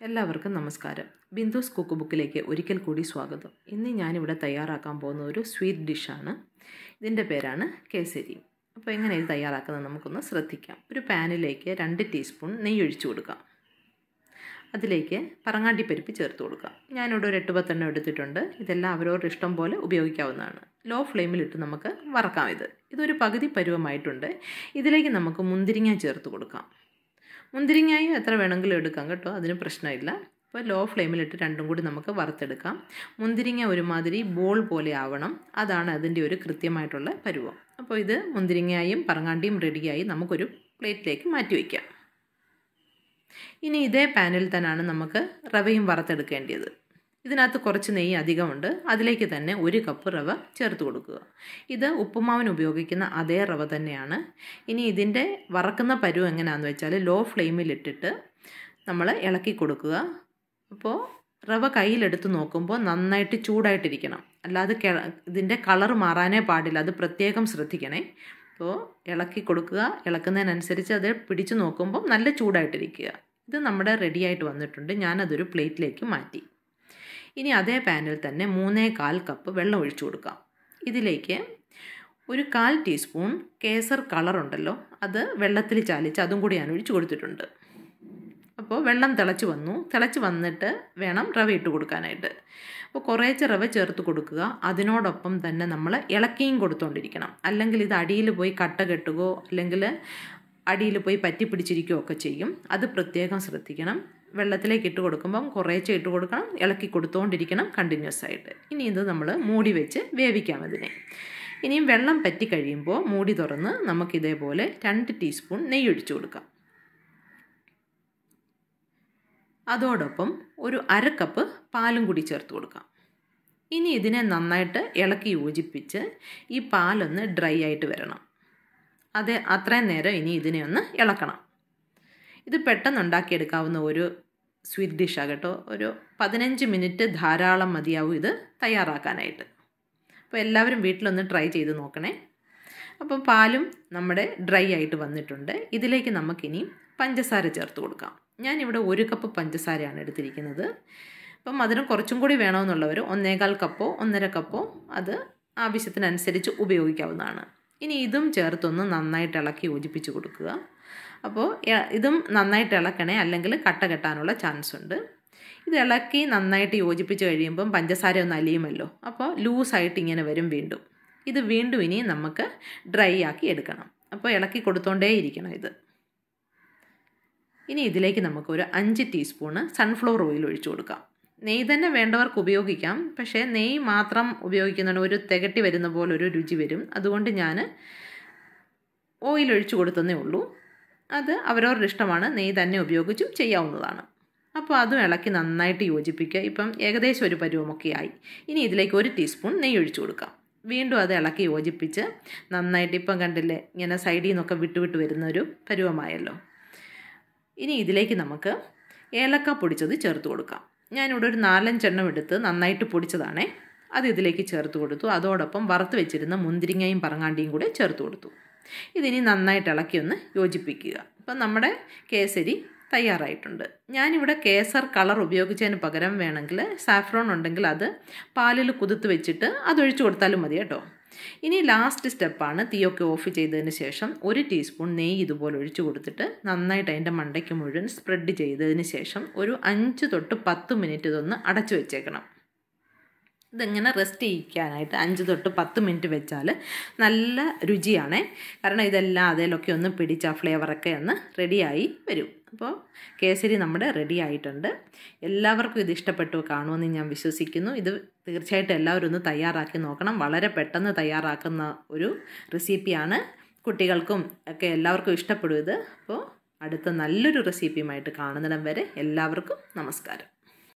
എല്ലാവർക്കും നമസ്കാരം. ബിന്ദുസ് കുക്ക്ബുക്കിലേക്ക് ഒരിക്കൽ കൂടി സ്വാഗതം. ഇന്ന് ഞാനിവിടെ തയ്യാറാക്കാൻ പോകുന്ന ഒരു സ്വീറ്റ് ഡിഷാണ്. ഇതിൻ്റെ പേരാണ് കേസരി. അപ്പോൾ എങ്ങനെ ഇത് തയ്യാറാക്കുന്നത് നമുക്കൊന്ന് ശ്രദ്ധിക്കാം. ഒരു പാനിലേക്ക് 2 ടീസ്പൂൺ നെയ്യ് ഒഴിച്ചു കൊടുക്കാം. അതിലേക്ക് പറങ്ങാണ്ടിപ്പരിപ്പ് ചേർത്ത് കൊടുക്കാം. ഞാനിവിടെ ഒരു 8-10 എടുത്തിട്ടുണ്ട്. ഇതെല്ലാം അവരവരുടെ ഇഷ്ടം പോലെ ഉപയോഗിക്കാവുന്നതാണ്. ലോ ഫ്ലെയിമിലിട്ട് നമുക്ക് വറക്കാം. ഇതൊരു പകുതി പരുവമായിട്ടുണ്ട്. ഇതിലേക്ക് നമുക്ക് മുന്തിരിങ്ങ ചേർത്ത് കൊടുക്കാം. മുന്തിരിങ്ങയും എത്ര വേണമെങ്കിലും എടുക്കാം കേട്ടോ, അതിന് പ്രശ്നമില്ല. അപ്പോൾ ലോ ഫ്ലെയിമിലിട്ട് രണ്ടും കൂടി നമുക്ക് വറുത്തെടുക്കാം. മുന്തിരിങ്ങ ഒരുമാതിരി ബോൾ പോലെ ആവണം, അതാണ് അതിൻ്റെ ഒരു കൃത്യമായിട്ടുള്ള പരുവം. അപ്പോൾ ഇത് മുന്തിരിങ്ങയും പറങ്ങാണ്ടിയും റെഡിയായി നമുക്കൊരു പ്ലേറ്റിലേക്ക് മാറ്റി വയ്ക്കാം. ഇനി ഇതേ പാനിൽ തന്നെയാണ് നമുക്ക് റവയും വറുത്തെടുക്കേണ്ടത്. ഇതിനകത്ത് കുറച്ച് നെയ്യ് അധികമുണ്ട്. അതിലേക്ക് തന്നെ 1 കപ്പ് റവ ചേർത്ത് കൊടുക്കുക. ഇത് ഉപ്പുമാവിന് ഉപയോഗിക്കുന്ന അതേ റവ തന്നെയാണ്. ഇനി ഇതിൻ്റെ വറക്കുന്ന പരുവം എങ്ങനെയാണെന്ന് വെച്ചാൽ ലോ ഫ്ലെയിമിലിട്ടിട്ട് നമ്മൾ ഇളക്കി കൊടുക്കുക. അപ്പോൾ റവ കയ്യിലെടുത്ത് നോക്കുമ്പോൾ നന്നായിട്ട് ചൂടായിട്ടിരിക്കണം, അല്ലാതെ ഇതിൻ്റെ കളർ മാറാനേ പാടില്ല. അത് പ്രത്യേകം ശ്രദ്ധിക്കണേ. അപ്പോൾ ഇളക്കി കൊടുക്കുക. ഇളക്കുന്നതിനനുസരിച്ച് അത് പിടിച്ചു നോക്കുമ്പോൾ നല്ല ചൂടായിട്ടിരിക്കുക. ഇത് നമ്മുടെ റെഡിയായിട്ട് വന്നിട്ടുണ്ട്. ഞാനതൊരു പ്ലേറ്റിലേക്ക് മാറ്റി. ഇനി അതേ പാനിൽ തന്നെ 3/4 കപ്പ് വെള്ളം ഒഴിച്ചു കൊടുക്കാം. ഇതിലേക്ക് ഒരു 1/4 ടീസ്പൂൺ കേസർ കളറുണ്ടല്ലോ, അത് വെള്ളത്തിൽ ചാലിച്ച് അതും കൂടി ഞാൻ ഒഴിച്ചു കൊടുത്തിട്ടുണ്ട്. അപ്പോൾ വെള്ളം തിളച്ച് വന്നിട്ട് വേണം റവ ഇട്ട് കൊടുക്കാനായിട്ട്. അപ്പോൾ കുറേശ്ശെ റവ ചേർത്ത് കൊടുക്കുക. അതിനോടൊപ്പം തന്നെ നമ്മൾ ഇളക്കിയും കൊടുത്തുകൊണ്ടിരിക്കണം. അല്ലെങ്കിൽ ഇത് അടിയിൽ പോയി കട്ട കെട്ടുകയോ അല്ലെങ്കിൽ അടിയിൽ പോയി പറ്റി പിടിച്ചിരിക്കുകയോ ഒക്കെ ചെയ്യും. അത് പ്രത്യേകം ശ്രദ്ധിക്കണം. വെള്ളത്തിലേക്ക് ഇട്ട് കൊടുക്കുമ്പം കുറേശ്ശെ ഇട്ട് കൊടുക്കണം, ഇളക്കി കൊടുത്തുകൊണ്ടിരിക്കണം കണ്ടിന്യൂസ് ആയിട്ട്. ഇനി ഇത് നമ്മൾ മൂടി വെച്ച് വേവിക്കാം ഇതിനെ. ഇനിയും വെള്ളം പറ്റി കഴിയുമ്പോൾ മൂടി തുറന്ന് നമുക്കിതേപോലെ 2 ടീസ്പൂൺ നെയ്യ് ഒഴിച്ചു കൊടുക്കാം. അതോടൊപ്പം ഒരു 1/2 കപ്പ് പാലും കൂടി ചേർത്ത് കൊടുക്കാം. ഇനി ഇതിനെ നന്നായിട്ട് ഇളക്കി യോജിപ്പിച്ച് ഈ പാലൊന്ന് ഡ്രൈ ആയിട്ട് വരണം. അത്രയും നേരം ഇനി ഇതിനെ ഒന്ന് ഇളക്കണം. ഇത് പെട്ടെന്ന് ഉണ്ടാക്കിയെടുക്കാവുന്ന ഒരു സ്വീറ്റ് ഡിഷാണ് കേട്ടോ. ഒരു 15 മിനിറ്റ് ധാരാളം മതിയാവും ഇത് തയ്യാറാക്കാനായിട്ട്. അപ്പോൾ എല്ലാവരും വീട്ടിലൊന്ന് ട്രൈ ചെയ്ത് നോക്കണേ. അപ്പോൾ പാലും നമ്മുടെ ഡ്രൈ ആയിട്ട് വന്നിട്ടുണ്ട്. ഇതിലേക്ക് നമുക്കിനി പഞ്ചസാര ചേർത്ത് കൊടുക്കാം. ഞാനിവിടെ 1 കപ്പ് പഞ്ചസാരയാണ് എടുത്തിരിക്കുന്നത്. അപ്പം മധുരം കുറച്ചും കൂടി വേണമെന്നുള്ളവർ 1/4 കപ്പോ 1.5 കപ്പോ അത് ആവശ്യത്തിനനുസരിച്ച് ഉപയോഗിക്കാവുന്നതാണ്. ഇനി ഇതും ചേർത്തൊന്ന് നന്നായിട്ട് ഇളക്കി യോജിപ്പിച്ച് കൊടുക്കുക. അപ്പോൾ ഇതും നന്നായിട്ട് ഇളക്കണേ, അല്ലെങ്കിൽ കട്ട കെട്ടാനുള്ള ചാൻസ് ഉണ്ട്. ഇത് ഇളക്കി നന്നായിട്ട് യോജിപ്പിച്ച് കഴിയുമ്പം പഞ്ചസാര ഒന്ന് അലിയുമല്ലോ. അപ്പോൾ ലൂസായിട്ട് ഇങ്ങനെ വരും വീണ്ടും. ഇത് വീണ്ടും ഇനി നമുക്ക് ഡ്രൈ ആക്കി എടുക്കണം. അപ്പോൾ ഇളക്കി കൊടുത്തോണ്ടേ ഇരിക്കണം ഇത്. ഇനി ഇതിലേക്ക് നമുക്ക് ഒരു 5 ടീസ്പൂണ് സൺഫ്ലവർ ഓയിൽ ഒഴിച്ചു കൊടുക്കാം. നെയ്യ് തന്നെ വേണ്ടവർക്ക് ഉപയോഗിക്കാം, പക്ഷേ നെയ്യ് മാത്രം ഉപയോഗിക്കുന്നതിന് ഒരു തികട്ടി വരുന്ന പോലെ ഒരു രുചി വരും. അതുകൊണ്ട് ഞാൻ ഓയിൽ ഒഴിച്ചു കൊടുത്തതേ ഉള്ളൂ. അത് അവരവരുടെ ഇഷ്ടമാണ്. നെയ്യ് തന്നെ ഉപയോഗിച്ചും ചെയ്യാവുന്നതാണ്. അപ്പോൾ അതും ഇളക്കി നന്നായിട്ട് യോജിപ്പിക്കുക. ഇപ്പം ഏകദേശം ഒരു പരുവമൊക്കെ ആയി. ഇനി ഇതിലേക്ക് 1 ടീസ്പൂൺ നെയ്യ് ഒഴിച്ചു കൊടുക്കാം. വീണ്ടും അത് ഇളക്കി യോജിപ്പിച്ച് നന്നായിട്ട്, ഇപ്പം കണ്ടില്ലേ ഇങ്ങനെ സൈഡിൽ നിന്നൊക്കെ വിട്ട് വരുന്നൊരു പരുവമായല്ലോ. ഇനി ഇതിലേക്ക് നമുക്ക് ഏലക്ക പൊടിച്ചത് ചേർത്ത് കൊടുക്കാം. ഞാനിവിടെ ഒരു 4-5 എണ്ണം എടുത്ത് നന്നായിട്ട് പൊടിച്ചതാണേ. അത് ഇതിലേക്ക് ചേർത്ത് കൊടുത്തു. അതോടൊപ്പം വറുത്ത് വെച്ചിരുന്ന മുന്തിരിങ്ങയും പറങ്ങാണ്ടിയും കൂടെ ചേർത്ത് കൊടുത്തു. ഇതിനി നന്നായിട്ട് ഇളക്കി ഒന്ന് യോജിപ്പിക്കുക. അപ്പം നമ്മുടെ കേസരി തയ്യാറായിട്ടുണ്ട്. ഞാനിവിടെ കേസർ കളർ ഉപയോഗിച്ചതിന് പകരം വേണമെങ്കിൽ സാഫ്രോൺ ഉണ്ടെങ്കിൽ അത് പാലിൽ കുതിർത്ത് വെച്ചിട്ട് അതൊഴിച്ചു കൊടുത്താലും മതി കേട്ടോ. ഇനി ലാസ്റ്റ് സ്റ്റെപ്പാണ്. തീയൊക്കെ ഓഫ് ചെയ്തതിന് ശേഷം 1 ടീസ്പൂൺ നെയ്യ് ഇതുപോലെ ഒഴിച്ചു കൊടുത്തിട്ട് നന്നായിട്ട് അതിൻ്റെ മണ്ടയ്ക്ക് മുഴുവൻ സ്പ്രെഡ് ചെയ്തതിന് ശേഷം ഒരു 5 തൊട്ട് 10 മിനിറ്റ് ഇതൊന്ന് അടച്ചു വെച്ചേക്കണം. ഇതിങ്ങനെ റെസ്റ്റ് ചെയ്യിക്കാനായിട്ട് 5 തൊട്ട് 10 മിനിറ്റ് വെച്ചാൽ നല്ല രുചിയാണേ. കാരണം ഇതെല്ലാം അതിലൊക്കെ ഒന്ന് പിടിച്ച ആ ഫ്ലേവറൊക്കെ ഒന്ന് റെഡിയായി വരും. അപ്പോൾ കേസരി നമ്മുടെ റെഡി ആയിട്ടുണ്ട്. എല്ലാവർക്കും ഇത് ഇഷ്ടപ്പെട്ടു കാണുമെന്ന് ഞാൻ വിശ്വസിക്കുന്നു. ഇത് തീർച്ചയായിട്ടും എല്ലാവരും ഒന്ന് തയ്യാറാക്കി നോക്കണം. വളരെ പെട്ടെന്ന് തയ്യാറാക്കുന്ന ഒരു റെസിപ്പിയാണ്. കുട്ടികൾക്കും ഒക്കെ എല്ലാവർക്കും ഇഷ്ടപ്പെടും ഇത്. അപ്പോൾ അടുത്ത നല്ലൊരു റെസിപ്പിയുമായിട്ട് കാണുന്നിടം വരെ എല്ലാവർക്കും നമസ്കാരം.